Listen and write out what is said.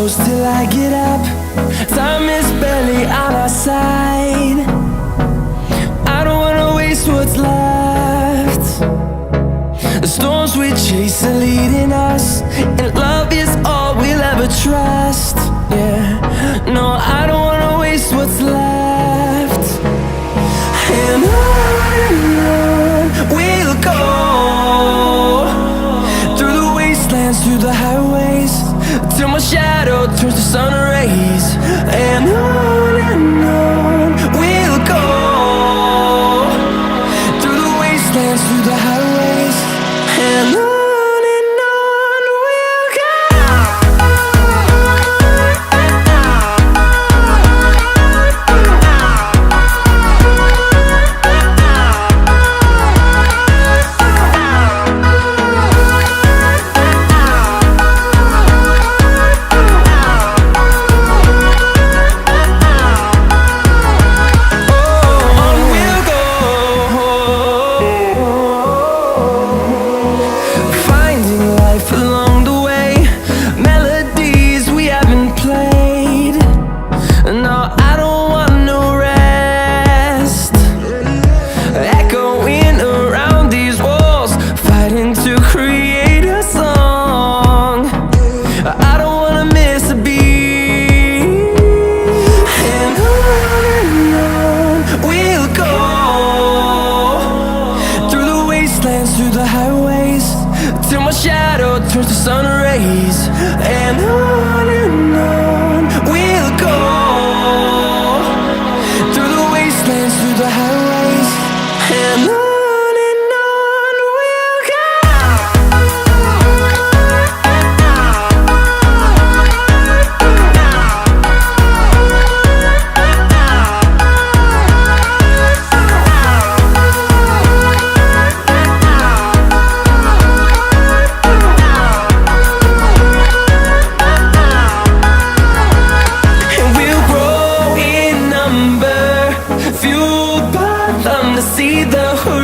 close till I get up. Time is barely on our side. I don't wanna waste what's left. The storms we chase are leading us, and love is all we'll ever trust. Yeah, no, I don't wanna waste what's left. And on we'll go, through the wastelands, through the highways, till my shadow turns to sun rays. And on we'll go, through the wastelands, through the highways, and on we'll go. Through the highways, till my shadow turns to sun rays. And on we'll go, through the wastelands, through the highways, and on we'll go. See the hood